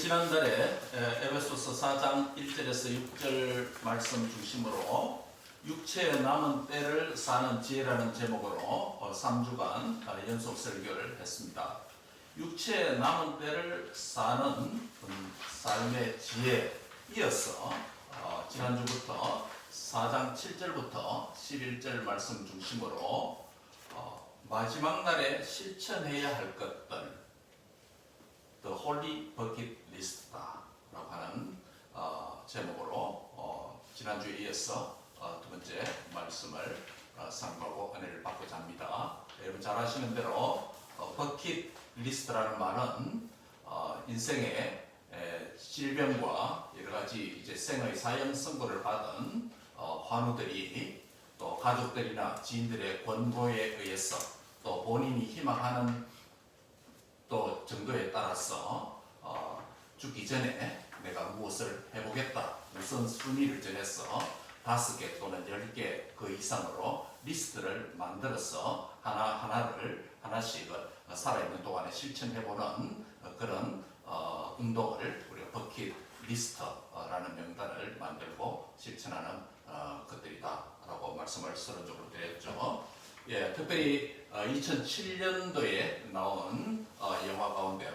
지난달에 에베소서 4장 1절에서 6절 말씀 중심으로 육체의 남은 때를 사는 지혜라는 제목으로 3주간 연속 설교를 했습니다. 육체의 남은 때를 사는 삶의 지혜에 이어서 지난주부터 4장 7절부터 11절 말씀 중심으로 마지막 날에 실천해야 할 것들 The Holy Bucket List다 라고 하는 제목으로 지난주에 이어서 두 번째 말씀을 상고하고 은혜를 받고자 합니다. 여러분 잘 아시는 대로 버킷 리스트라는 말은 인생의 질병과 여러 가지 이제 생의 사형 선고를 받은 환우들이 또 가족들이나 지인들의 권고에 의해서 또 본인이 희망하는 또 정도에 따라서 죽기 전에 내가 무엇을 해보겠다 우선순위를 정해서 5개 또는 10개 그 이상으로 리스트를 만들어서 하나씩 살아있는 동안에 실천해보는 그런 운동을 우리가 버킷 리스트라는 명단을 만들고 실천하는 것들이다 라고 말씀을 서론적으로 드렸죠. 예, 특별히 2007년도에 나온 영화 가운데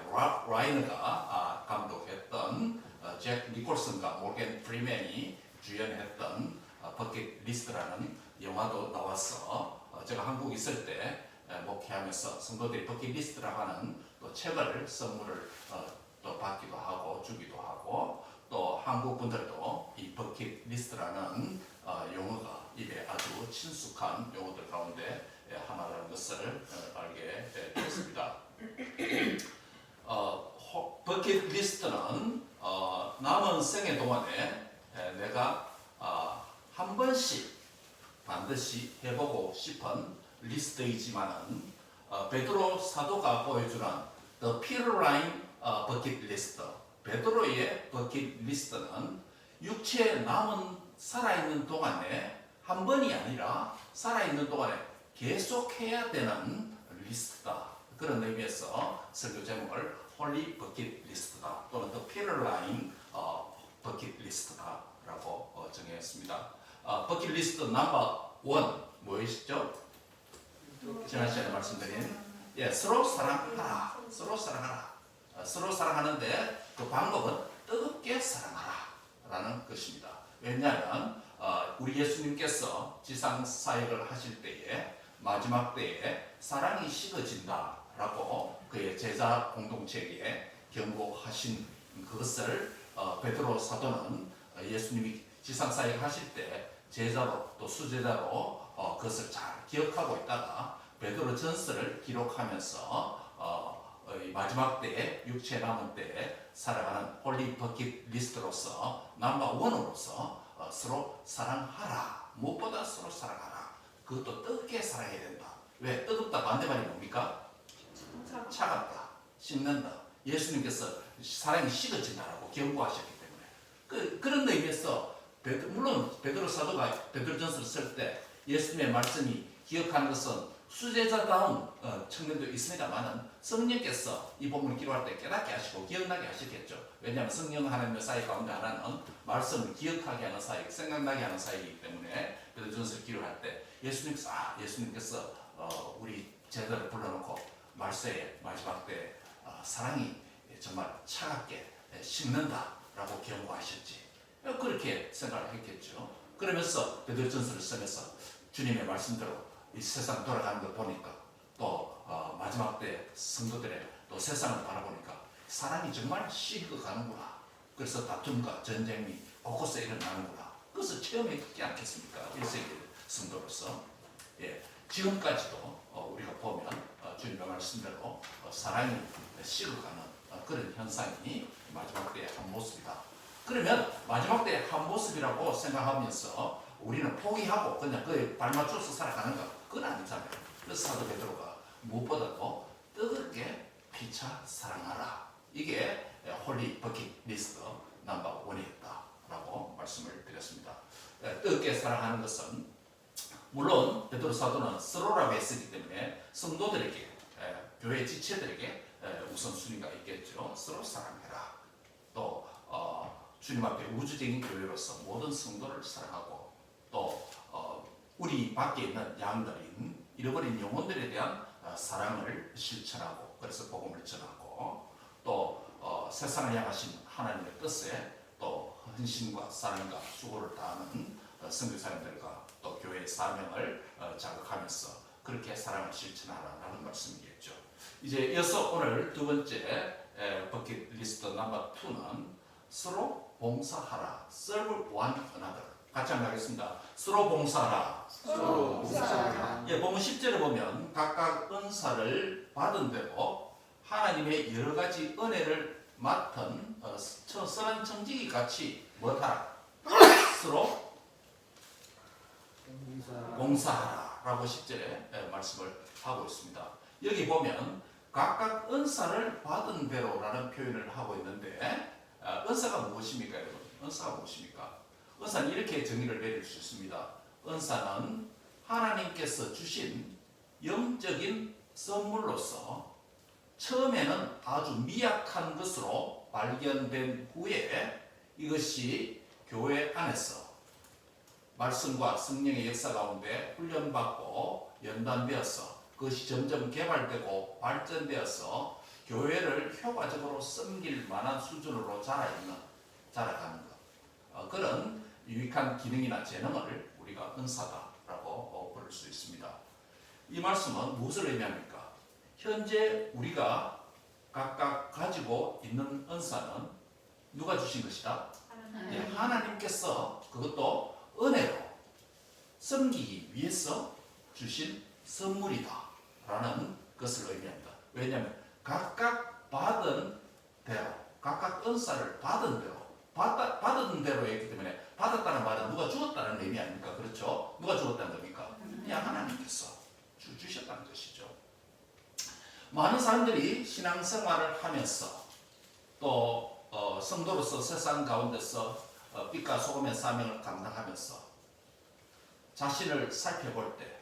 라이너가 감독했던 잭 니콜슨과 모건 프리맨이 주연했던 버킷 리스트라는 영화도 나와서 제가 한국에 있을 때 목회하면서 성도들이 버킷 리스트라고 하는 또 책을 선물을 또 받기도 하고 주기도 하고 또 한국 분들도 이 버킷 리스트라는 용어가 입에 아주 친숙한 용어들 가운데 하나라는 것을 알게 되었습니다. 버킷 리스트는 남은 생애 동안에 내가 한 번씩 반드시 해보고 싶은 리스트이지만은 베드로 사도가 보여주는 The Peter Line 버킷 리스트, 베드로의 버킷 리스트는 육체에 남은 살아있는 동안에 한 번이 아니라 살아있는 동안에 계속해야 되는 리스트다. 그런 의미에서 설교 제목을 홀리 버킷 리스트다 또는 The Peter Line 버킷 리스트다 라고 정했습니다. 버킷 리스트 넘버 1 뭐이시죠? 지난 시간에 말씀드린 서로 사랑하라. 서로 사랑하라. 서로 사랑하는데 그 방법은 뜨겁게 사랑하라 라는 것입니다. 왜냐하면 우리 예수님께서 지상 사역을 하실 때에 마지막 때에 사랑이 식어진다 라고 그의 제자 공동체에게 경고하신 그것을 베드로 사도는 예수님이 지상 사역을 하실 때 제자로 또 수제자로 그것을 잘 기억하고 있다가 베드로 전서를 기록하면서 마지막 때에 육체 남은 때에 살아가는 홀리 버킷 리스트로서 넘버 1으로서 서로 사랑하라. 무엇보다 서로 사랑하라. 그것도 뜨겁게 사랑해야 된다. 왜? 뜨겁다 반대말이 뭡니까? 차갑다. 식는다. 예수님께서 사랑이 식어진다라고 경고하셨기 때문에 그런 의미에서 물론 베드로 사도가 베드로전서를 쓸 때 예수님의 말씀이 기억하는 것은 수제자다운 청년도 있습니다만은 성령께서 이 본문을 기록할 때 깨닫게 하시고 기억나게 하시겠죠. 왜냐하면 성령 하나님의 사이 가운데 하나는 말씀을 기억하게 하는 사이, 생각나게 하는 사이이기 때문에 베드로전서를 기록할 때 예수님께서 우리 제자를 불러놓고 말세의 마지막 때 사랑이 정말 차갑게 식는다라고 경고하셨지. 그렇게 생각을 했겠죠. 그러면서 베드로전서를 쓰면서 주님의 말씀대로 이 세상 돌아가는 걸 보니까 또 마지막 때 성도들의 또 세상을 바라보니까 사랑이 정말 식어가는구나. 그래서 다툼과 전쟁이 곳곳에 일어나는구나. 그것을 체험했지 않겠습니까? 1세기 성도로서. 지금까지도 우리가 보면 주님의 말씀대로 사랑이 식어가는 그런 현상이 마지막 때의 한 모습이다. 그러면 마지막 때의 한 모습이라고 생각하면서 우리는 포기하고 그냥 그에 발맞춰서 살아가는 것 그건 아니잖아요. 그래서 사도 베드로가 무엇보다도 뜨겁게 피차 사랑하라. 이게 홀리 버킷 리스트 넘버 1이었다라고 말씀을 드렸습니다. 뜨겁게 사랑하는 것은 물론 베드로 사도는 서로라고 했기 때문에 성도들에게 교회 지체들에게 우선순위가 있겠죠. 서로 사랑해라. 또 주님 앞에 우주적인 교회로서 모든 성도를 사랑하고 또 우리 밖에 있는 양들인 잃어버린 영혼들에 대한 사랑을 실천하고 그래서 복음을 전하고 또 세상을 향하신 하나님의 뜻에 또 헌신과 사랑과 수고를 다하는 선교사님들과 또 교회의 사명을 자극하면서 그렇게 사랑을 실천하라는 말씀이겠죠. 이제 이어서 오늘 두 번째 버킷리스트 넘버 2는 서로 봉사하라. Serve one another. 같이 한번 하겠습니다. 서로 봉사하라. 서로 봉사하라. 예, 보면 10절에 보면 각각 은사를 받은 대로 하나님의 여러 가지 은혜를 맡은 선한 청지기 같이 뭐하라? 서로 봉사하라라고 10절에 말씀을 하고 있습니다. 여기 보면 각각 은사를 받은 대로라는 표현을 하고 있는데 은사가 무엇입니까, 여러분? 은사가 무엇입니까? 은사는 이렇게 정의를 내릴 수 있습니다. 은사는 하나님께서 주신 영적인 선물로서 처음에는 아주 미약한 것으로 발견된 후에 이것이 교회 안에서 말씀과 성령의 역사 가운데 훈련받고 연단되어서 그것이 점점 개발되고 발전되어서 교회를 효과적으로 섬길 만한 수준으로 자라가는 것. 그런 유익한 기능이나 재능을 우리가 은사다라고 부를 수 있습니다. 이 말씀은 무엇을 의미합니까? 현재 우리가 각각 가지고 있는 은사는 누가 주신 것이다? 하나님께서 그것도 은혜로 섬기기 위해서 주신 선물이다 라는 것을 의미합니다. 왜냐하면 각각 받은 대로 각각 은사를 받은 대로 받은 대로였기 때문에 받았다는 말은 누가 주었다는 의미 아닙니까? 그렇죠? 누가 주었다는 겁니까? 그냥 하나님께서 주셨다는 것이죠. 많은 사람들이 신앙생활을 하면서 또 성도로서 세상 가운데서 빛과 소금의 사명을 감당하면서 자신을 살펴볼 때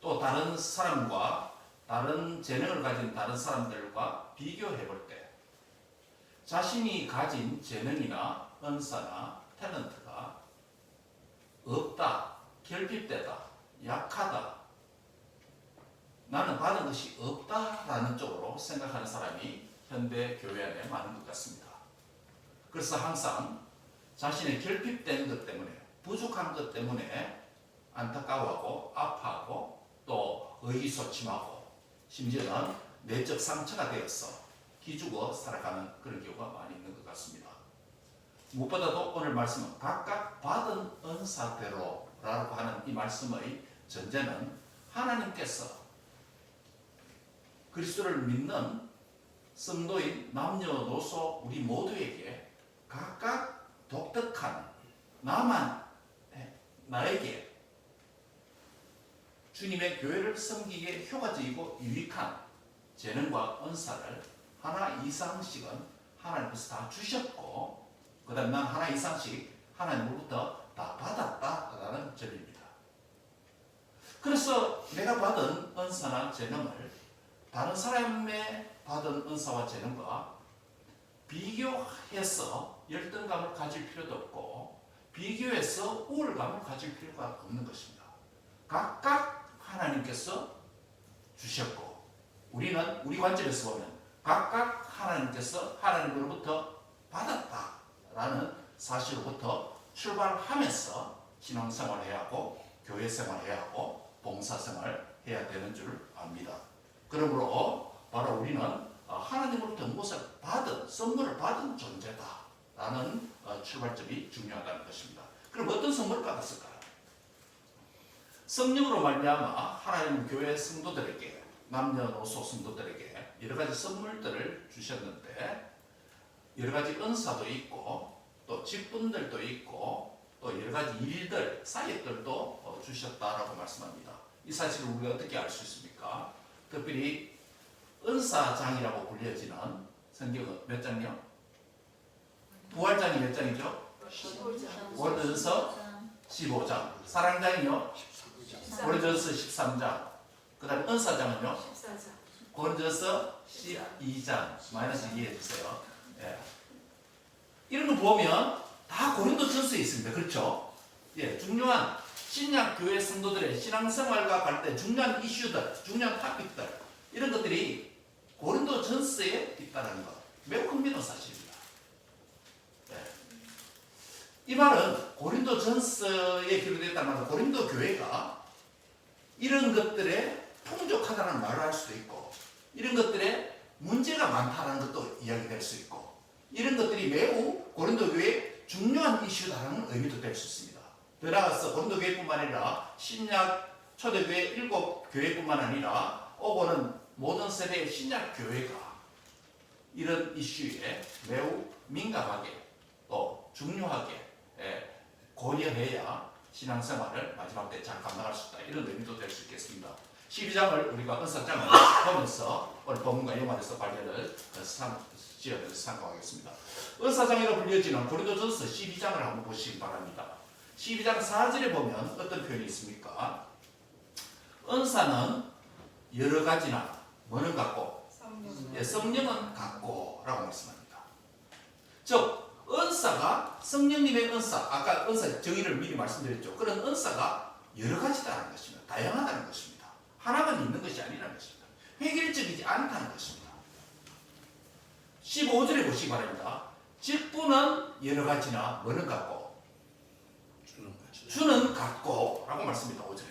또 다른 사람과 다른 재능을 가진 다른 사람들과 비교해 볼 때 자신이 가진 재능이나 은사나 탤런트가 없다, 결핍되다, 약하다, 나는 받은 것이 없다라는 쪽으로 생각하는 사람이 현대 교회 안에 많은 것 같습니다. 그래서 항상 자신의 결핍된 것 때문에 부족한 것 때문에 안타까워하고 아파하고 또 의기소침하고 심지어는 내적 상처가 되어서 기죽어 살아가는 그런 경우가 많이 있는 것 같습니다. 무엇보다도 오늘 말씀은 각각 받은 은사대로라고 하는 이 말씀의 전제는 하나님께서 그리스도를 믿는 성도인 남녀노소 우리 모두에게 각각 독특한 나에게 주님의 교회를 섬기기에 효과적이고 유익한 재능과 은사를 하나 이상씩은 하나님께서 다 주셨고 그 다음 난 하나 이상씩 하나님으로부터 다 받았다라는 점입니다. 그래서 내가 받은 은사나 재능을 다른 사람의 받은 은사와 재능과 비교해서 열등감을 가질 필요도 없고 비교해서 우월감을 가질 필요가 없는 것입니다. 각각 하나님께서 주셨고 우리는 우리 관점에서 보면 각각 하나님께서 하나님으로부터 받았다라는 사실로부터 출발하면서 신앙생활을 해야 하고 교회생활을 해야 하고 봉사생활을 해야 되는 줄 압니다. 그러므로 바로 우리는 하나님으로부터 무엇을 받은 선물을 받은 존재다라는 출발점이 중요하다는 것입니다. 그럼 어떤 선물을 받았을까요? 성령으로 말미암아 하나님 교회 성도들에게 남녀노소 성도들에게 여러 가지 선물들을 주셨는데 여러 가지 은사도 있고 또 직분들도 있고 또 여러 가지 일들 사역들도 주셨다라고 말씀합니다. 이 사실을 우리가 어떻게 알 수 있습니까? 특별히 은사장이라고 불려지는 성경은 몇 장이요? 부활장이 몇 장이죠? 15장. 고린도전서 15장. 사랑장이요? 고린도전서 13장. 그 다음에 은사장은요? 14장. 고린도전서 12장. 마이너스 2 해주세요. 예. 이런 거 보면 다 고린도전서에 있습니다. 그렇죠? 예, 중요한 신약 교회 성도들의 신앙생활과 관련된 중요한 이슈들, 중요한 토픽들 이런 것들이 고린도전서에 있다는 것 매우 흥미로운 사실입니다. 예. 이 말은 고린도전서에 기록됐다는 말은 고린도 교회가 이런 것들에 풍족하다는 말을 할 수도 있고 이런 것들에 문제가 많다는 것도 이야기될 수 있고 이런 것들이 매우 고린도 교회의 중요한 이슈다라는 의미도 될 수 있습니다. 더 나아가서 고린도 교회뿐만 아니라 신약 초대교회 7교회뿐만 아니라 오고는 모든 세대의 신약 교회가 이런 이슈에 매우 민감하게 또 중요하게 고려해야 신앙생활을 마지막 때 잘 감당할 수 있다. 이런 의미도 될 수 있겠습니다. 12장을 우리가 은사장을 보면서 오늘 본문과 연관해서 관련을 지어서参考하겠습니다. 은사장이라고 불려지는 고린도전서 12장을 한번 보시기 바랍니다. 12장 4절에 보면 어떤 표현이 있습니까? 은사는 여러 가지나 뭐는 같고 성령은 같고 라고 말씀합니다. 즉 은사가 성령님의 은사, 아까 은사 정의를 미리 말씀드렸죠. 그런 은사가 여러 가지다는 것입니다. 다양하다는 것입니다. 하나만 있는 것이 아니라는 것입니다. 획일적이지 않다는 것입니다. 15절에 보시기 바랍니다. 직분은 여러 가지나 뭐는 같고 주는 같고 라고 말씀입니다. 5절에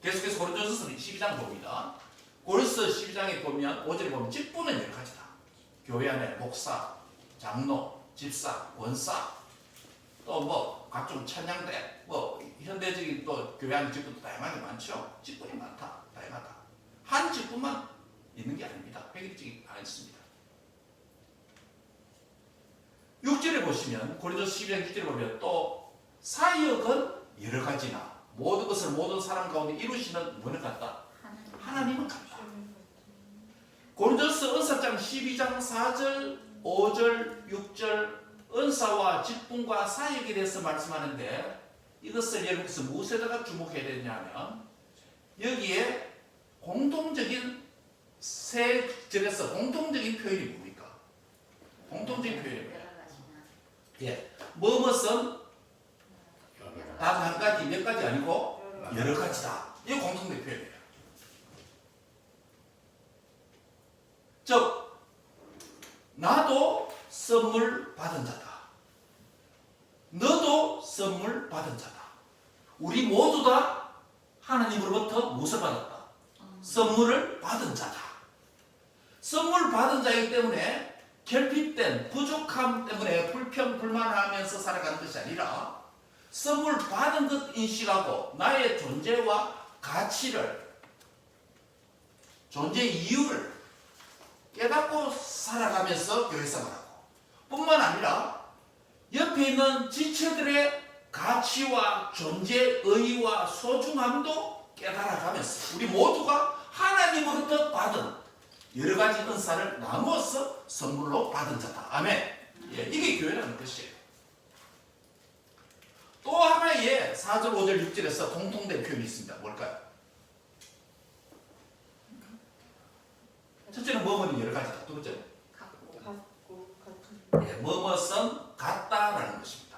계속해서 고린도전서 12장 봅니다. 고린도서 12장에 보면 5절에 보면 직분은 여러 가지다. 교회 안에 목사, 장로, 집사, 원사, 또 뭐 각종 찬양대, 뭐 현대적인 또 교회 안에 직분도 다양하게 많죠. 직분이 많다, 다양하다. 한 직분만 있는 게 아닙니다. 획일적이 않습니다. 6절에 보시면 고린도서 12장 6절에 보면 또 사역은 여러 가지나 모든 것을 모든 사람 가운데 이루시는 뭐는 같다? 하나님은 같다. 고린도서 은사장 12장 4절, 5절, 6절 은사와 직분과 사역에 대해서 말씀하는데 이것을 여러분께서 무엇에다가 주목해야 되냐면 여기에 공통적인 세 절에서 공통적인 표현이 뭡니까? 공통적인 표현입니다. 예, 뭐뭇은 단 한 가지, 몇 가지 아니고 여러 가지다. 이게 공통된 표현이에요. 즉 나도 선물 받은 자다. 너도 선물 받은 자다. 우리 모두 다 하나님으로부터 무엇을 받았다? 선물을 받은 자다. 선물 받은 자이기 때문에 결핍된 부족함 때문에 불평 불만하면서 살아가는 것이 아니라 선물 받은 것 인식하고 나의 존재와 가치를 존재 이유를 깨닫고 살아가면서 교회 생활하고 뿐만 아니라 옆에 있는 지체들의 가치와 존재 의의와 소중함도 깨달아가면서 우리 모두가 하나님으로부터 받은 여러 가지 은사를 나누어서 선물로 받은 자다. 아멘. 예, 이게 교회라는 것이에요. 또 하나의 4절, 5절, 6절에서 공통된 표현이 있습니다. 뭘까요? 첫째는 뭐뭐는 여러 가지다. 두 번째는 뭐뭐은 같다라는 것입니다.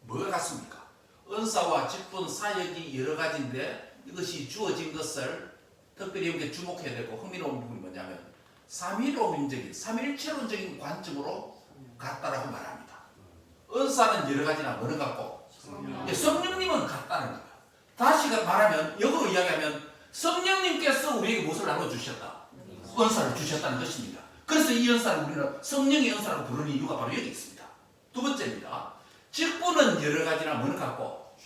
뭐가 같습니까? 은사와 직분, 사역이 여러 가지인데 이것이 주어진 것을 특별히 여기에 주목해야 되고 흥미로운 부분이 뭐냐면 삼위론적인, 삼일체론적인 관점으로 같다라고 말합니다. 은사는 여러 가지나 뭐는 같고 성령님은 같다는 거예요. 다시 말하면 역으로 이야기하면 성령님께서 우리에게 무엇을 나눠주셨다? 은사를 주셨다는 것입니다. 그래서 이 은사를 우리는 성령의 은사라고 부르는 이유가 바로 여기 있습니다. 두 번째입니다. 직분은 여러 가지나 뭐는 같고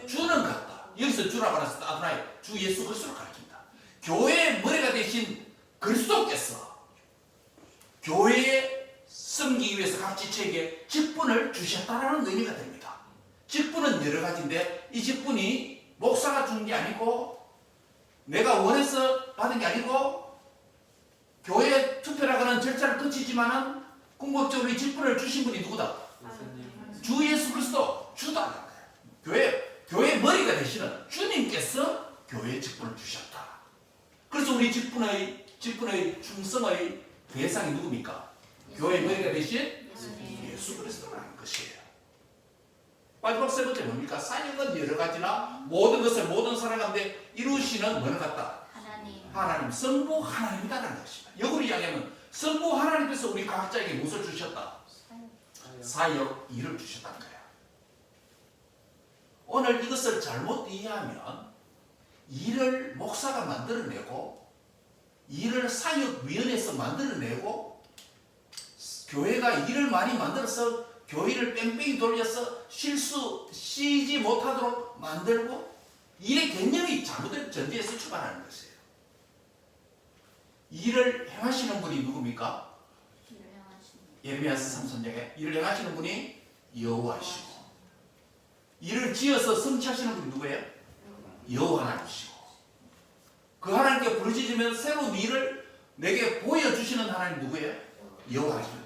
주는 같다. 여기서 주라고 하는 아도나이 주 예수 그리스도를 가르칩니다. 교회의 머리가 되신 그리스도께서 교회에 섬기기 위해서 각 지체에게 직분을 주셨다는 의미가 됩니다. 직분은 여러 가지인데 이 직분이 목사가 준 게 아니고 내가 원해서 받은 게 아니고 교회 투표라고 하는 절차를 거치지만은 궁극적으로 이 직분을 주신 분이 누구다? 주 예수 그리스도 주다. 교회 머리가 되시는 주님께서 교회의 직분을 주셨다. 그래서 우리 직분의 충성의 대상이 누굽니까? 교회 머리가 되신 예수 그리스도라는 것이에요. 마지막 세 번째 뭡니까? 사역은 여러 가지나 모든 것을 모든 사람 가운데 이루시는 뭐는 같다? 하나님, 성부 하나님이다라는 것입니다. 역으로 이야기하면 성부 하나님께서 우리 각자에게 무엇을 주셨다? 사역 일을 주셨다는 거야. 오늘 이것을 잘못 이해하면 일을 목사가 만들어내고 일을 사역위원회에서 만들어내고 교회가 일을 많이 만들어서 교회를 뺑뺑이 돌려서 쉬지 못하도록 만들고 일의 개념이 잘못된 전제에서 출발하는 것이에요. 일을 행하시는 분이 누굽니까? 예레미야서 3선장에 일을 행하시는 분이 여호와시고 일을 지어서 성취하시는 분이 누구예요? 여호와 하나님이시고 그 하나님께 부르짖으면 새로운 일을 내게 보여주시는 하나님 누구예요? 여호와 하나님.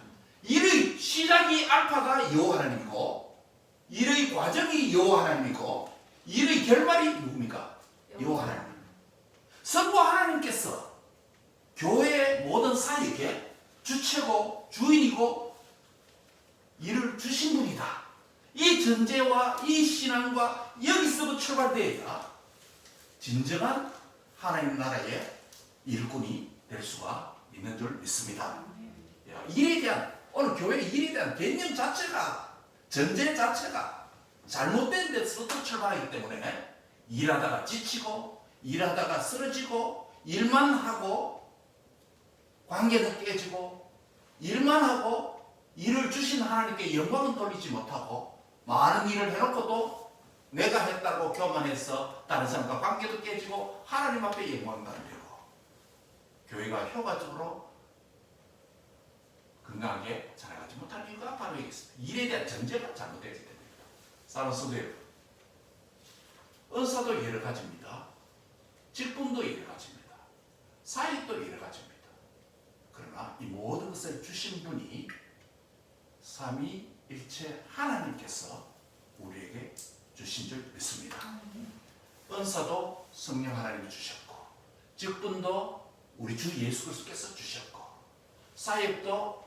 일의 시작이 알파가 여호와 하나님이고 일의 과정이 여호와 하나님이고 일의 결말이 누굽니까? 여호와 하나님. 성부 하나님께서 교회의 모든 사역의 주체고 주인이고 일을 주신 분이다. 이 전제와 이 신앙과 여기서부터 출발되어야 진정한 하나님 나라의 일꾼이 될 수가 있는 줄 믿습니다. 일에 대한 오늘 교회의 일에 대한 개념 자체가 전제 자체가 잘못된 데서부터 출발하기 때문에 일하다가 지치고 일하다가 쓰러지고 일만 하고 관계는 깨지고 일만 하고 일을 주신 하나님께 영광은 돌리지 못하고 많은 일을 해놓고도 내가 했다고 교만해서 다른 사람과 관계도 깨지고 하나님 앞에 영광도 안 되고 교회가 효과적으로 건강하게 자라가지 못하는 이유가 바로 여기 있습니다. 일에 대한 전제가 잘못되기 때문입니다. 사랑하는 성도 여러분, 은사도 여러 가지입니다. 직분도 여러 가지입니다. 사역도 여러 가지입니다. 그러나 이 모든 것을 주신 분이 삼위일체 하나님께서 우리에게 주신 줄 믿습니다. 은사도 성령 하나님이 주셨고 직분도 우리 주 예수 그리스도께서 주셨고 사역도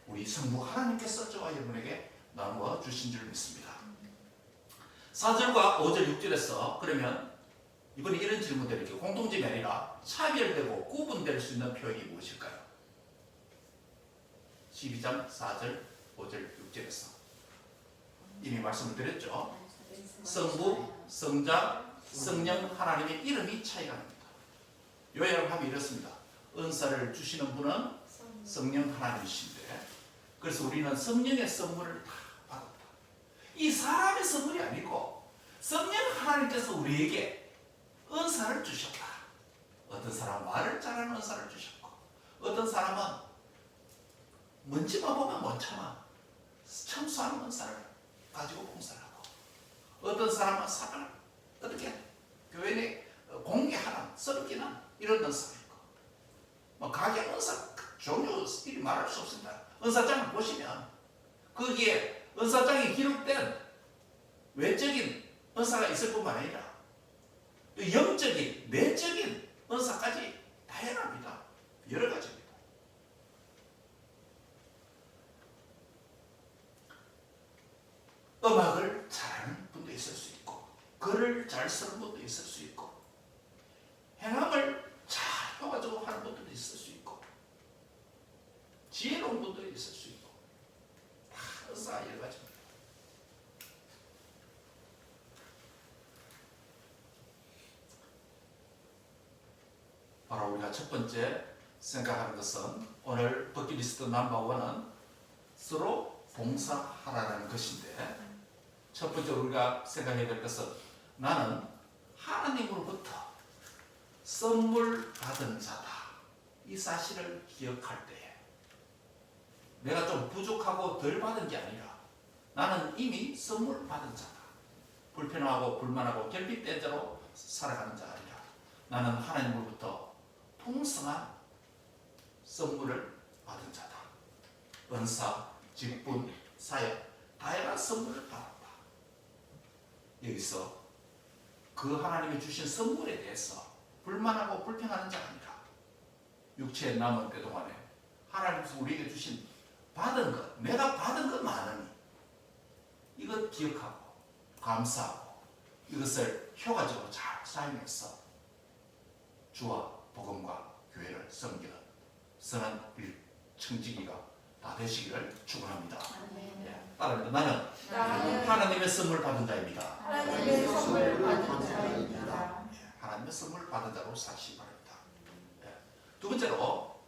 우리 성부 하나님께서 저와 여러분에게 나누어 주신 줄 믿습니다. 4절과 5절 6절에서 그러면 이번에 이런 질문 드릴게요. 공통점이 아니라 차별되고 구분될 수 있는 표현이 무엇일까요? 12장 4절 5절 6절에서 이미 말씀을 드렸죠. 성부, 성자, 성령 하나님의 이름이 차이가 납니다. 요약을 하면 이렇습니다. 은사를 주시는 분은 성령 하나님이신데 그래서 우리는 성령의 선물을 다 받았다. 이 사람의 선물이 아니고 성령 하나님께서 우리에게 은사를 주셨다. 어떤 사람은 말을 잘하는 은사를 주셨고 어떤 사람은 먼지만 보면 못 참아 청소하는 은사를 가지고 봉사를 하고 어떤 사람은 사랑을 어떻게 교회 내 공개하는 썰기는 이런 은사가 있고 뭐 가게 은사 종류 일이 말할 수 없습니다. 은사장을 보시면 거기에 은사장에 기록된 외적인 은사가 있을 뿐만 아니라 영적인 내적인 은사까지 다양합니다. 여러 가지입니다. 음악을 잘하는 분도 있을 수 있고 글을 잘 쓰는 분도 있을 수 있고 행함을 잘 효과적으로 하는 분도 있을 수 있고 지혜로운 분도 있을 수 있고 다 은사가 여러 가지입니다. 바로 우리가 첫 번째 생각하는 것은 오늘 버킷리스트 넘버1은 서로 봉사하라는 것인데 첫 번째로 우리가 생각해야 될 것은 나는 하나님으로부터 선물 받은 자다. 이 사실을 기억할 때에 내가 좀 부족하고 덜 받은 게 아니라 나는 이미 선물 받은 자다. 불편하고 불만하고 결핍된 자로 살아가는 자가 아니라 나는 하나님으로부터 풍성한 선물을 받은 자다. 은사, 직분, 사역, 다양한 선물을 받았다. 여기서 그 하나님이 주신 선물에 대해서 불만하고 불평하는 자가 아니라 육체에 남은 때 동안에 하나님께서 우리에게 주신 받은 것, 내가 받은 것 많으니 이것 기억하고 감사하고 이것을 효과적으로 잘 사용해서 주와 복음과 교회를 섬기는 선한 청지기가 다 되시기를 축원합니다. 따라합니다. 나는 하나님의 선물 받은 자입니다. 하나님의 선물 받은 자입니다. 하나님의 선물 받은 자로 사시 바랍니다. 두 번째로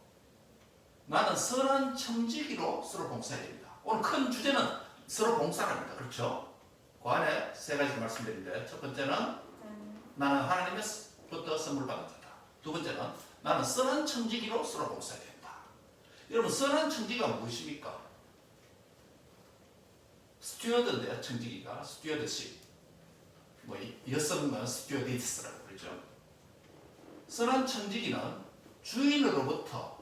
나는 선한 청지기로 서로 봉사해야 됩니다. 오늘 큰 주제는 서로 봉사랍니다. 그렇죠? 그 안에 세 가지 말씀드리는데 첫 번째는 나는 하나님의부터 선물 받은 자다. 두 번째는 나는 선한 청지기로 서로 봉사해야 된다. 여러분 선한 청지기가 무엇입니까? 스튜어드인데요. 청지기가 스튜어드십 뭐 여성은 스튜어디스라고 그러죠. 선한 청지기는 주인으로부터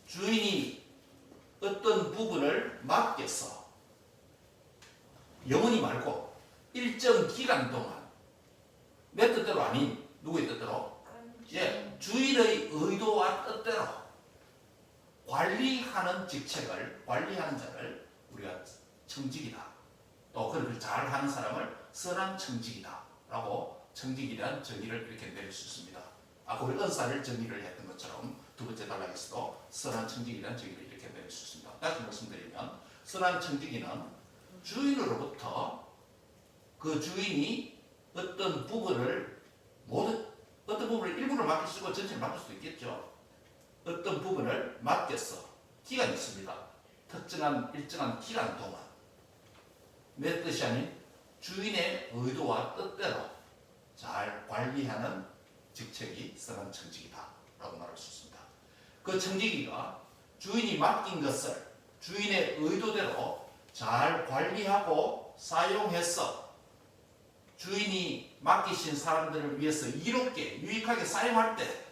주인이 어떤 부분을 맡겨서 영원히 말고 일정 기간 동안 내 뜻대로 아닌 누구의 뜻대로 주인의 의도와 뜻대로 관리하는 직책을 관리하는 자를 우리가 청직이다. 또 그걸 잘 하는 사람을 선한 청직이다 라고 청직이란 정의를 이렇게 내릴 수 있습니다. 아까 우리 은사를 정의를 했던 것처럼 두 번째 단락에서도 선한 청직이란 정의를 이렇게 내릴 수 있습니다. 다시 말씀드리면 선한 청직이는 주인으로부터 그 주인이 어떤 부분을 일부를 맡길 수 있고 전체를 맡길 수도 있겠죠. 어떤 부분을 맡겨서 기간이 있습니다. 특정한 일정한 기간 동안 내 뜻이 아닌 주인의 의도와 뜻대로 잘 관리하는 직책이 선한 청지기다 라고 말할 수 있습니다. 그 청지기가 주인이 맡긴 것을 주인의 의도대로 잘 관리하고 사용해서 주인이 맡기신 사람들을 위해서 이롭게 유익하게 사용할 때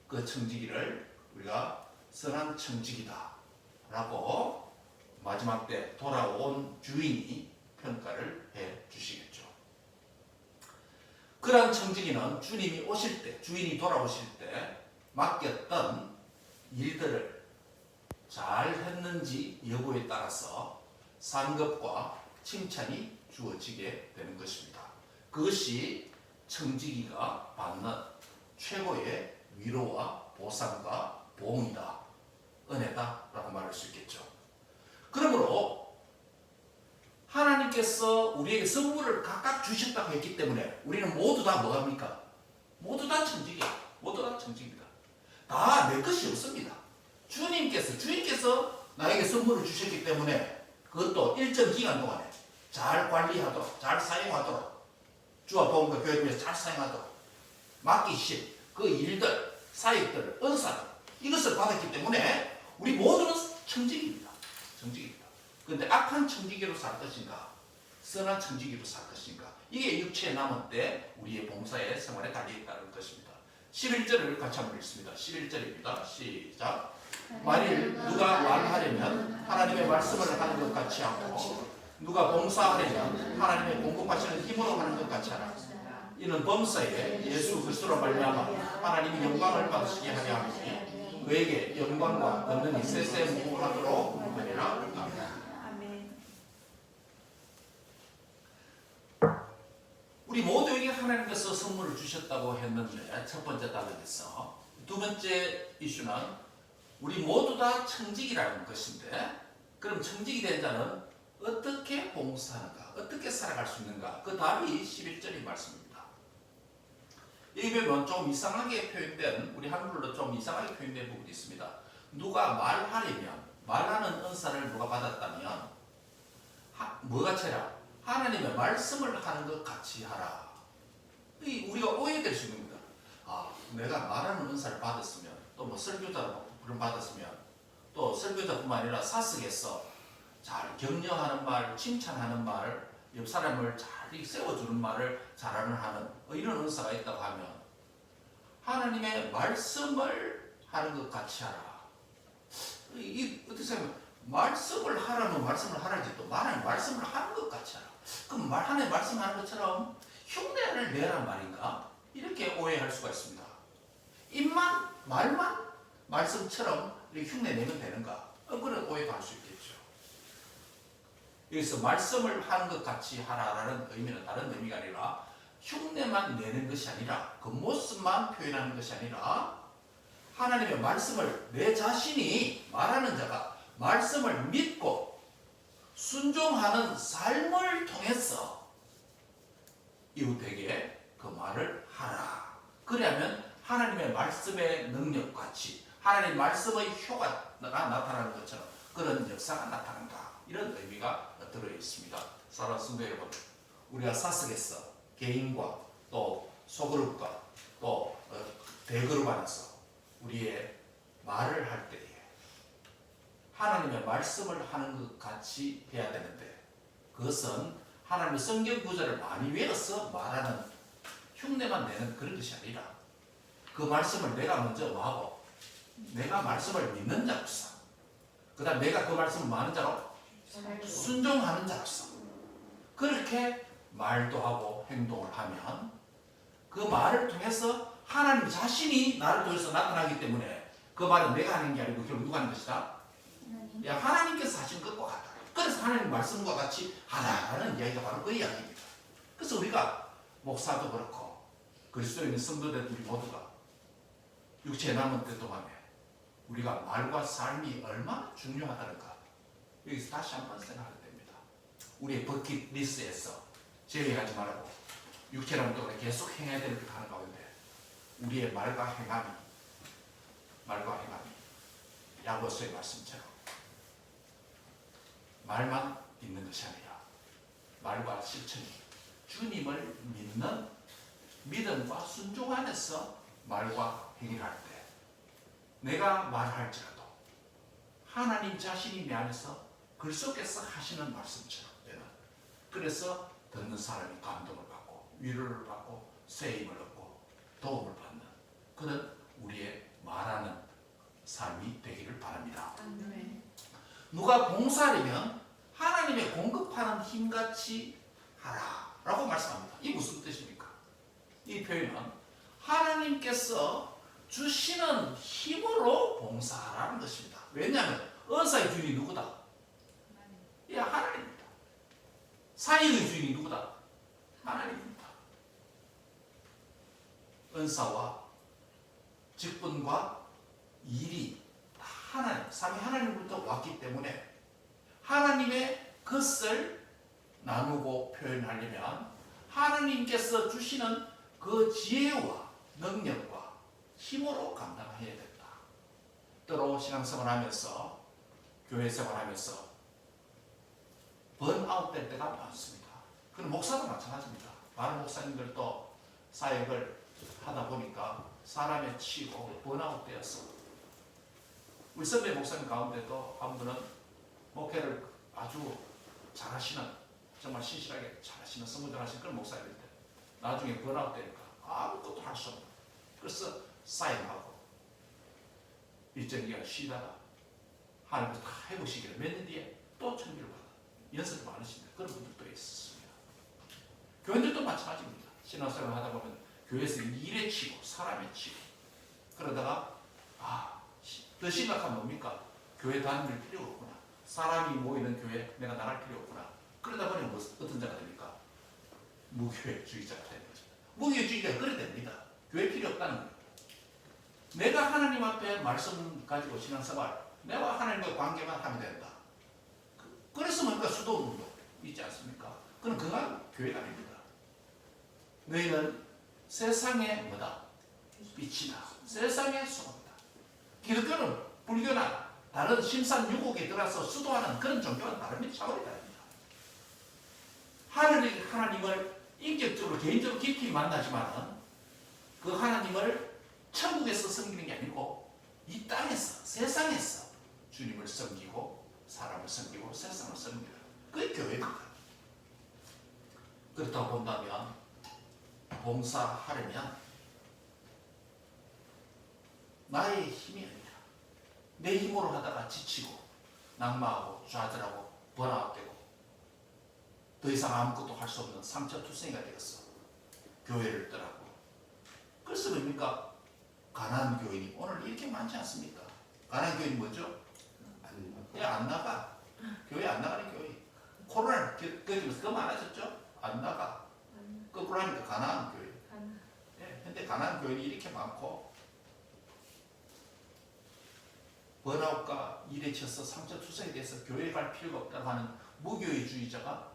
그 청지기를 우리가 선한 청지기다 라고 마지막 때 돌아온 주인이 평가를 해 주시겠죠. 그러한 청지기는 주님이 오실 때, 주인이 돌아오실 때 맡겼던 일들을 잘 했는지 여부에 따라서 상급과 칭찬이 주어지게 되는 것입니다. 그것이 청지기가 받는 최고의 위로와 보상과 보응이다, 은혜다 라고 말할 수 있겠죠. 그러므로 하나님께서 우리에게 선물을 각각 주셨다고 했기 때문에 우리는 모두 다 뭐합니까? 모두 다 청지기야. 모두 다 청지기다. 다 내 것이 없습니다. 주인께서 나에게 선물을 주셨기 때문에 그것도 일정 기간 동안에 잘 관리하도록, 잘 사용하도록, 주와 복음과 교회를 위해서 잘 사용하도록 맡기신 그 일들, 사역들, 은사들, 이것을 받았기 때문에 우리 모두는 청지기입니다. 청지기입니다. 그런데 악한 청지기로 살 것인가, 선한 청지기로 살 것인가, 이게 육체에 남은 때 우리의 봉사의 생활에 달려있다는 것입니다. 11절을 같이 한번 읽습니다. 11절입니다. 시작. 만일 누가 말하려면 하나님의 말씀을 하는 것 같이 하고 누가 봉사하려면 하나님의 공급하시는 힘으로 하는 것 같이 하라. 이는 범사에 예수 그리스도로 말미암아 하나님이 영광을 받으시게 하려 하니 그에게 영광과 권능이 세세무궁하도록 하리라. 아멘. 우리 모두에게 하나님께서 선물을 주셨다고 했는데 첫 번째 단락에서 두 번째 이슈는 우리 모두 다 청직이라는 것인데, 그럼 청직이 된 자는 어떻게 봉사하는가, 어떻게 살아갈 수 있는가? 그 답이 11절의 말씀입니다. 여기 보면 좀 이상하게 표현된, 우리 한글로 좀 이상하게 표현된 부분이 있습니다. 누가 말하려면, 말하는 은사를 누가 받았다면 뭐같이 해라? 하나님의 말씀을 하는 것 같이 하라. 우리가 오해될 수 있는 겁니다. 아, 내가 말하는 은사를 받았으면, 또 뭐 설교자로 받았으면, 또 설교자뿐만 아니라 사석에서 잘 격려하는 말, 칭찬하는 말, 옆 사람을 잘 세워주는 말을 잘하는 이런 은사가 있다고 하면 하나님의 말씀을 하는 것 같이 하라. 어떻게 생각하면 말씀을 하라면 말씀을 하라지, 또 하나님 말씀을 하는 것 같이 하라. 그럼 하나님 말씀하는 것처럼 흉내를 내란 말인가? 이렇게 오해할 수가 있습니다. 입만, 말만 말씀처럼 이렇게 흉내 내면 되는가? 그런 오해가 할 수 있겠죠. 여기서 말씀을 하는 것 같이 하라라는 의미는 다른 의미가 아니라 흉내만 내는 것이 아니라 그 모습만 표현하는 것이 아니라 하나님의 말씀을 내 자신이 말하는 자가 말씀을 믿고 순종하는 삶을 통해서 이웃에게 그 말을 하라. 그래야면 하나님의 말씀의 능력같이 하나님의 말씀의 효과가 나타나는 것처럼 그런 역사가 나타난다. 이런 의미가 들어 있습니다. 사랑하는 성도 여러분, 우리가 사석에서 개인과 또 소그룹과 또 대그룹 안에서 우리의 말을 할 때에 하나님의 말씀을 하는 것 같이 해야 되는데 그것은 하나님의 성경 구절을 많이 외워서 말하는 흉내만 내는 그런 것이 아니라 그 말씀을 내가 먼저 뭐하고 내가 말씀을 믿는 자로서 그 다음 내가 그 말씀을 뭐 하는 자로 순종하는 자로서 그렇게 말도 하고 행동을 하면 그 말을 통해서 하나님 자신이 나를 통해서 나타나기 때문에 그 말은 내가 하는 게 아니고 결국 누가 하는 것이다? 야, 하나님께서 하신 것과 같다. 그래서 하나님 말씀과 같이 하라는 이야기가 바로 그 이야기입니다. 그래서 우리가 목사도 그렇고 그리스도에 있는 성도들 우리 모두가 육체에 남은 때 동안에 우리가 말과 삶이 얼마나 중요하다는가 여기서 다시 한번 생각하게 됩니다. 우리의 버킷리스트에서 제외하지 말고 육체에 남은 동안에 계속 행해야 될 것 하는 가운데 우리의 말과 행함이 야고보서의 말씀처럼 말만 있는 것이 아니라 말과 실천이 주님을 믿는 믿음과 순종 안에서 말과 행위를 할 때 내가 말할지라도 하나님 자신이 내 안에서 글 속에서 하시는 말씀처럼 되는 그래서 듣는 사람이 감동을 받고 위로를 받고 세임을 얻고 도움을 받는 그런 우리의 말하는 삶이 되기를 바랍니다. 누가 봉사하려면 하나님의 공급하는 힘같이 하라라고 말씀합니다. 이 무슨 뜻입니까? 이 표현은 하나님께서 주시는 힘으로 봉사하라는 것입니다. 왜냐하면 은사의 주인이 누구다? 예, 하나님입니다. 사역의 주인이 누구다? 하나님입니다. 은사와 직분과 일이 다 하나님, 삼위 하나님부터 왔기 때문에 하나님의 것을 나누고 표현하려면 하나님께서 주시는 그 지혜와 능력과 힘으로 감당해야 된다. 때로 신앙생활 하면서 교회 생활하면서 번아웃 될 때가 많습니다. 그럼 목사도 마찬가지입니다. 많은 목사님들도 사역을 하다 보니까 사람에 치고 번아웃 되어서 우리 선배 목사님 가운데도 한 분은 목회를 아주 잘하시는 정말 신실하게 잘하시는 성공적하신 그런 목사님인데 나중에 번아웃 되니까 아무것도 할 수 없는 그래서 사임하고 일정 기간 쉬다가 하나님께서 다 해보시기를 몇 년 뒤에 또 천비를 받아 연습이 많으십니다. 그런 분들도 있었습니다. 교인들도 마찬가지입니다. 신앙생활을 하다 보면 교회에서 일에 치고 사람에 치고 그러다가 더 심각한 뭡니까? 교회 다닐 필요가 없구나. 사람이 모이는 교회 내가 나갈 필요 없구나. 그러다 보니 어떤 자가 됩니까? 무교회주의자가 되는 거죠. 무교회주의자가 그래 됩니다. 교회 필요 없다는 거예요. 내가 하나님 앞에 말씀 가지고 신앙생활 내가 하나님과 관계만 하면 된다. 그래서 뭡니까? 수도운동 있지 않습니까? 그건 그건 교회가 아닙니다. 너희는 세상의 뭐다? 빛이다. 세상의 소금이다. 기독교는 불교나 다른 심산유곡에 들어서 수도하는 그런 종교는 다릅니다. 차원이 다릅니다. 하나님을 인격적으로 개인적으로 깊이 만나지만 그 하나님을 천국에서 섬기는 게 아니고 이 땅에서 세상에서 주님을 섬기고 사람을 섬기고 세상을 섬기는 그게 교회입니다. 그렇다고 본다면 봉사하려면 나의 힘이 아니라 내 힘으로 하다가 지치고 낙마하고 좌절하고 번아웃되고 더 이상 아무것도 할 수 없는 상처투성이가 되었어. 교회를 떠나고. 그래서 뭡니까? 가난한 교인이 오늘 이렇게 많지 않습니까? 가난한 교인이 뭐죠? 안 나가. 교회 안 나가는 교회. 코로나 겪으면서 더 많아졌죠? 안 나가. 거꾸로 하니까 가난한 교회. 예, 근데 가난한 교회는 이렇게 많고 번아웃과 일에 쳐서 상처투성이 돼서 교회 갈 필요가 없다고 하는 무교회주의자가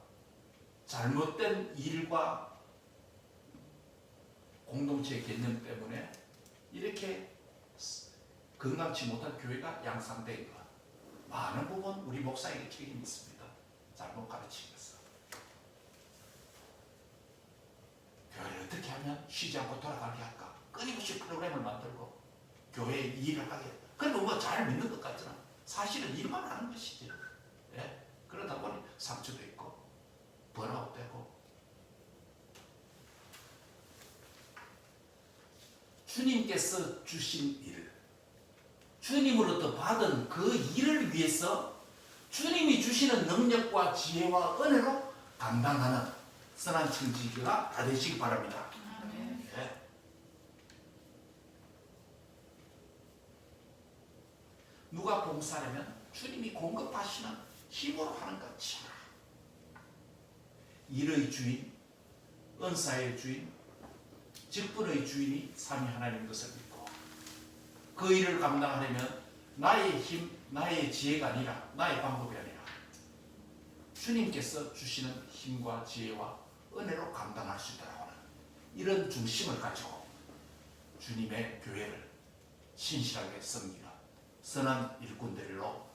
잘못된 일과 공동체의 개념 때문에 이렇게 건강치 못한 교회가 양상된 것. 많은 부분 우리 목사에게 책임이 있습니다. 잘못 가르친 것은. 교회를 어떻게 하면 쉬지 않고 돌아가게 할까? 끊임없이 프로그램을 만들고 교회에 일을 하게. 그러면 뭐 잘 믿는 것 같잖아. 사실은 일만 하는 것이지. 예? 그러다 보니 상처도 있고 번아웃 되고. 주님께서 주신 일, 주님으로부터 받은 그 일을 위해서 주님이 주시는 능력과 지혜와 은혜로 감당하는 선한 청지기가 다 되시기 바랍니다. 예. 누가 봉사하려면 주님이 공급하시는 힘으로 하는 것이야. 일의 주인, 은사의 주인, 직분의 주인이 삼위 하나님인 것을 믿고 그 일을 감당하려면 나의 힘, 나의 지혜가 아니라 나의 방법이 아니라 주님께서 주시는 힘과 지혜와 은혜로 감당할 수 있다고 하는 이런 중심을 가지고 주님의 교회를 신실하게 섬기는 선한 일꾼들로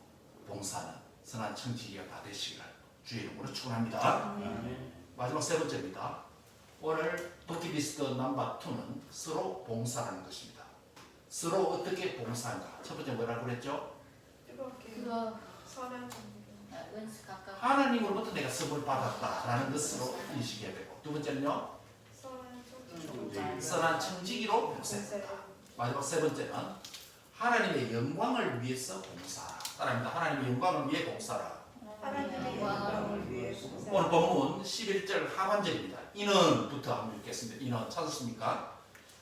봉사하는 선한 청지기가 다 되시기를 주의 이름으로 축원합니다. 마지막 세 번째입니다. 오늘 버킷리스트 넘버 2는 서로 봉사하는 것입니다. 서로 어떻게 봉사한가? 첫 번째 뭐라고 그랬죠? 그거 선한 은수 가까워. 하나님으로부터 내가 선물 받았다라는 것으로 인식해야 되고, 두 번째는요, 선한 청지기로 봉사합니다. 마지막 세 번째는 하나님의 영광을 위해서 봉사하라. 따라합니다. 하나님의 영광을 위해 봉사하라. 하나님의 영광을 위해 오늘 본문 11절 하반절입니다. 이는부터 한번 읽겠습니다. 이는 찾았습니까?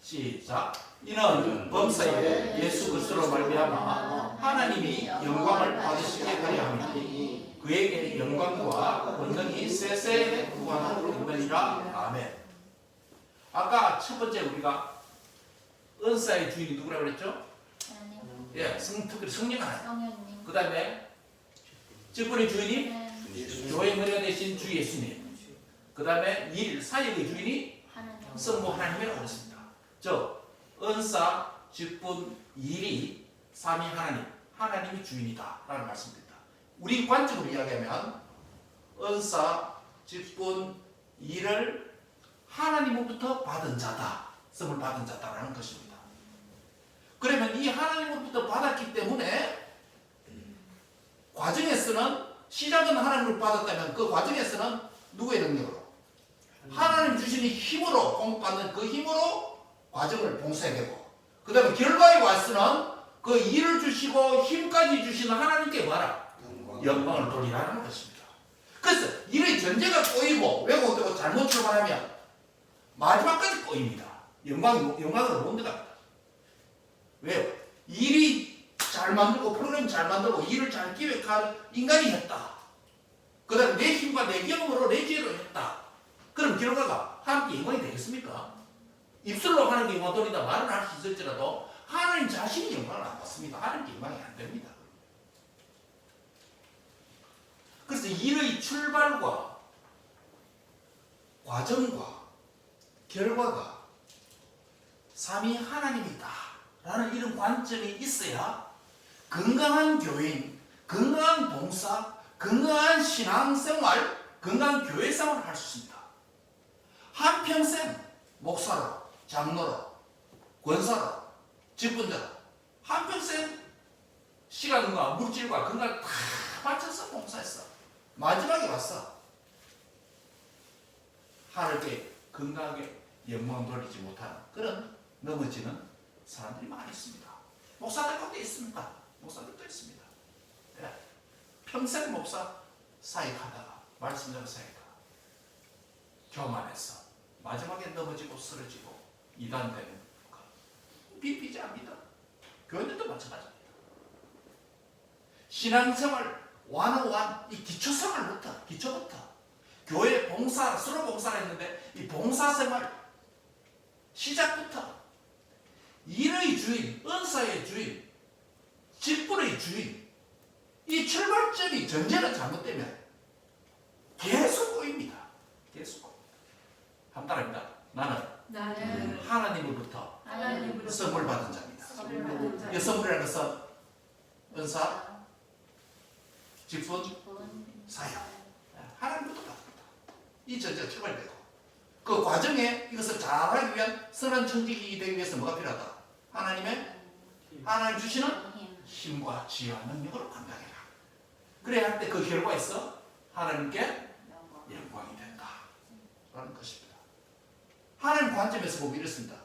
시작. 이는 범사에 예수 그리스도로 말미암아 하나님이 영광을 받으시게 하려 함이니 그에게 영광과 권능이 세세 무한하도록 있느니라. 아멘. 아까 첫 번째 우리가 은사의 주인이 누구라고 그랬죠? 예, 특별히 성령 하나님. 성령님. 그 다음에 직분의 주인이 교회 머리가 되신 주 예수님. 그 다음에 일, 사역의 주인이 하나님. 성부 하나님이라고 그랬습니다. 즉 은사, 직분, 일이 삼위 하나님, 하나님이 주인이다 라는 말씀입니다. 우리 관점으로 이야기하면 은사, 직분, 일을 하나님으로부터 받은 자다, 성을 받은 자다라는 것입니다. 그러면 이 하나님으로부터 받았기 때문에 과정에서는 시작은 하나님을 받았다면 그 과정에서는 누구의 능력으로? 하나님 주시는 힘으로 공급받는 그 힘으로 과정을 봉사해야 되고, 그 다음에 결과에 와서는 그 일을 주시고 힘까지 주시는 하나님께 뭐하라? 영광을 돌리라는 것입니다. 그래서 일의 전제가 꼬이고 왜곡되고 잘못 출발하면 마지막까지 꼬입니다. 영광으로 못 들어갑니다. 왜요? 일이 잘 만들고 프로그램 잘 만들고 일을 잘 기획한 인간이 했다. 그 다음에 내 힘과 내 경험으로 내 지혜로 했다. 그럼 결과가 하나님께 영광이 되겠습니까? 입술로 하나님께 영광 돌린다 말은 할 수 있을지라도 하나님 자신이 영광을 안 받습니다. 하나님께 영광이 안 됩니다. 그래서 일의 출발과 과정과 결과가 삼위 하나님이다 라는 이런 관점이 있어야 건강한 교인, 건강한 봉사, 건강한 신앙생활, 건강한 교회생활을 할 수 있습니다. 한평생 목사로, 장로로, 권사로, 직분자로 한평생 시간과 물질과 건강을 다 바쳐서 봉사했어. 마지막에 왔어. 하늘께 건강하게 영광 돌리지 못하는 그런 넘어지는 사람들이 많이 있습니다. 목사들 가운데 있습니다. 목사들도 있습니다. 네. 평생 목사 사역하다가 말씀대로 사역하다가 교만해서 마지막에 넘어지고 쓰러지고 이단되는 것 비비지 않습니다. 교회들도 마찬가지입니다. 신앙생활 101, 이 기초부터 교회 봉사, 서로 봉사를 했는데 이 봉사생활 시작부터 일의 주인, 은사의 주인, 직분의 주인, 이 출발점이 전제는 잘못되면 계속 꼬입니다. 계속 꼬입니다. 한 따라합니다. 나는 나는 하나님으로부터 하나님으로부터 선물 받은 자입니다. 선물 받은 자. 이 선물이라는 것은 은사, 직분, 기쁜 사역. 하나님부터 받습니다. 이 전제가 출발되고 그 과정에 이것을 잘하기 위한 선한 청지기 되기 위해서 뭐가 필요하다? 하나님 주시는 힘 힘과 지혜와 능력으로 감당해라. 그래야 할 때 그 결과에서 하나님께 영광이 된다 라는 것입니다. 하나님 관점에서 보면 이렇습니다.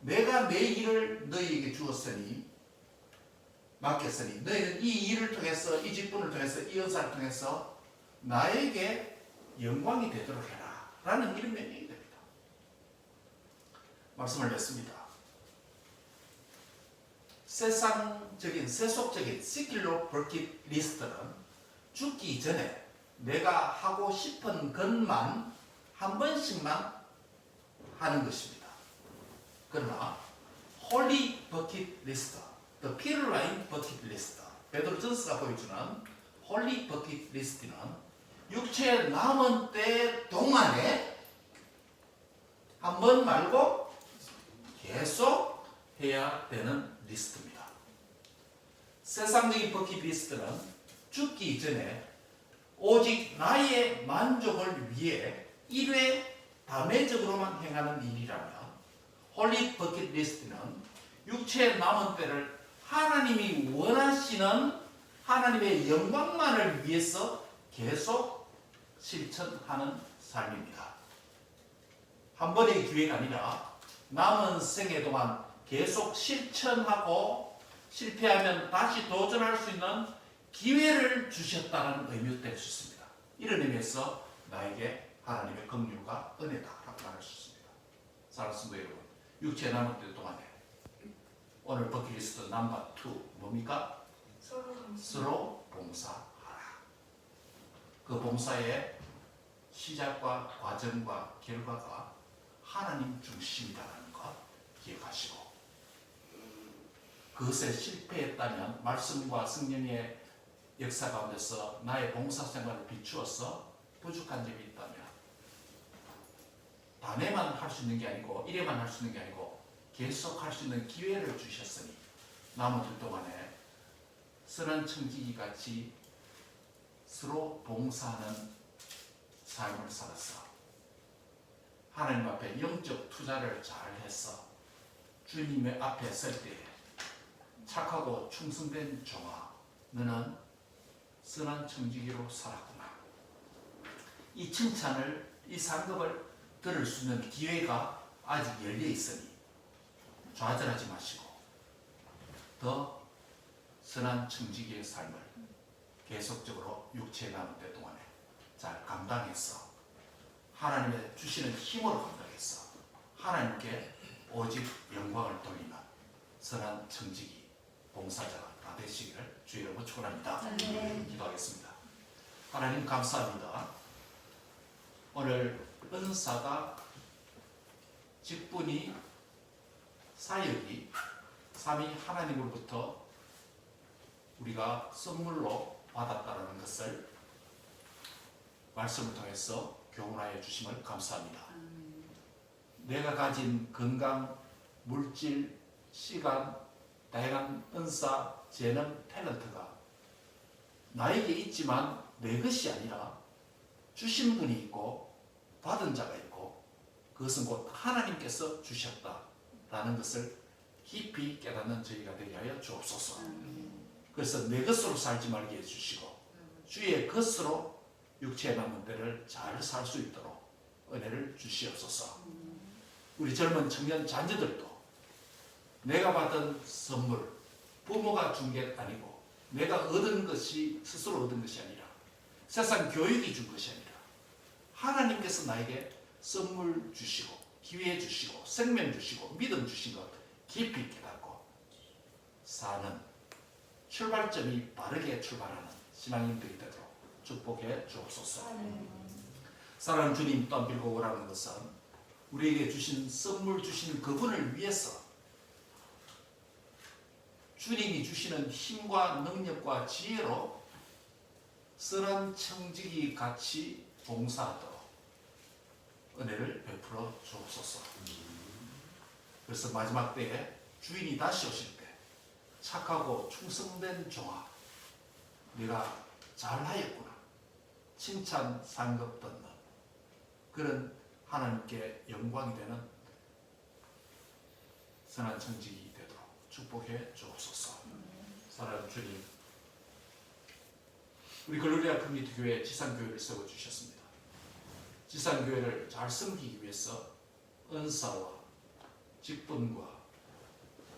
내가 내 일을 너희에게 주었으니 맡겼으니 너희는 이 일을 통해서 이 직분을 통해서 이 은사를 통해서 나에게 영광이 되도록 해라 라는 이런 명령이 됩니다. 말씀을 냈습니다. 세속적인 시킬로 버킷 리스트는 죽기 전에 내가 하고 싶은 것만 한 번씩만 하는 것입니다. 그러나 홀리 버킷 리스트, The Pillarline 버킷 리스트, 베드로 전서가 보여주는 홀리 버킷 리스트는 육체의 남은 때 동안에 한 번 말고 계속 해야 되는 리스트입니다. 세상적인 버킷 리스트는 죽기 전에 오직 나의 만족을 위해 1회 다매적으로만 행하는 일이라면 홀리 버킷 리스트는 육체의 남은 때를 하나님이 원하시는 하나님의 영광만을 위해서 계속 실천하는 삶입니다. 한 번의 기회가 아니라 남은 생애 동안 계속 실천하고 실패하면 다시 도전할 수 있는 기회를 주셨다는 의미도 될 수 있습니다. 이런 의미에서 나에게 하나님의 긍휼과 은혜다라고 말할 수 있습니다. 사랑하는 성도 여러분, 육체 남은 때 동안에 오늘 버킷리스트 넘버 2 뭡니까? 서로 봉사하라. 그 봉사의 시작과 과정과 결과가 하나님 중심이라는 것 기억하시고 그것에 실패했다면 말씀과 성령의 역사 가운데서 나의 봉사생활을 비추어서 부족한 점이 있다면 단회만 할 수 있는 게 아니고 1회만 할 수 있는 게 아니고 계속 할 수 있는 기회를 주셨으니 남은 동안에 선한 청지기 같이 서로 봉사하는 삶을 살았어. 하나님 앞에 영적 투자를 잘 했어. 주님의 앞에 설 때 착하고 충성된 종아, 너는 선한 청지기로 살았구나. 이 칭찬을, 이 상급을 들을 수 있는 기회가 아직 열려 있으니 좌절하지 마시고 더 선한 청지기의 삶을 계속적으로 육체에 남은 때 동안에 잘 감당해서 하나님의 주시는 힘으로 감당해서 하나님께 오직 영광을 돌리는 선한 청지기 봉사자가 다 되시기를 주의 이름으로 축원합니다. 기도하겠습니다. 하나님 감사합니다. 오늘 은사가 직분이 사역이 삼위 하나님으로부터 우리가 선물로 받았다는 것을 말씀을 통해서 교훈하여 주심을 감사합니다. 내가 가진 건강, 물질, 시간, 다양한 은사, 재능, 탤런트가 나에게 있지만 내 것이 아니라 주신 분이 있고 받은 자가 있고 그것은 곧 하나님께서 주셨다라는 것을 깊이 깨닫는 저희가 되게 하여 주옵소서. 그래서 내 것으로 살지 말게 해주시고 주의 것으로 육체에 남은 때를 잘 살 수 있도록 은혜를 주시옵소서. 우리 젊은 청년 자녀들도 내가 받은 선물, 부모가 준 게 아니고 내가 얻은 것이 스스로 얻은 것이 아니라 세상 교육이 준 것이 아니라 하나님께서 나에게 선물 주시고 기회 주시고 생명 주시고 믿음 주신 것 깊이 깨닫고 사는 출발점이 바르게 출발하는 신앙인들이 되도록 축복해 주옵소서. 사랑하는 주님, 또 빌고 오라는 것은 우리에게 주신 선물 주신 그분을 위해서 주님이 주시는 힘과 능력과 지혜로 선한 청지기 같이 봉사하도록 은혜를 베풀어 주옵소서. 그래서 마지막 때에 주인이 다시 오실 때 착하고 충성된 종아, 네가 잘하였구나, 칭찬 상급 듣는 그런 하나님께 영광이 되는 선한 청지기 되도록 축복해 주옵소서. 사랑하는 주님, 우리 글로리아 커뮤니티 교회 지상교회를 세워주셨습니다. 지상교회를 잘 섬기기 위해서 은사와 직분과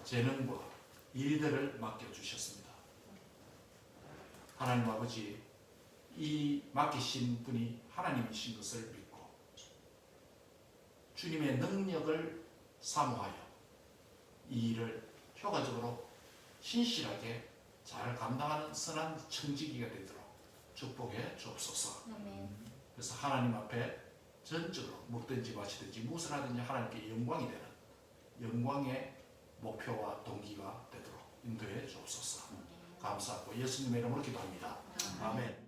재능과 일들을 맡겨주셨습니다. 하나님 아버지, 이 맡기신 분이 하나님이신 것을 믿고 주님의 능력을 사모하여 이 일을 효과적으로 신실하게 잘 감당하는 선한 청지기가 되도록 축복해 주옵소서. 그래서 하나님 앞에 전적으로 먹든지 마시든지 무엇을 하든지 하나님께 영광이 되는 영광의 목표와 동기가 되도록 인도해 주옵소서. 감사하고 예수님의 이름으로 기도합니다. 아멘.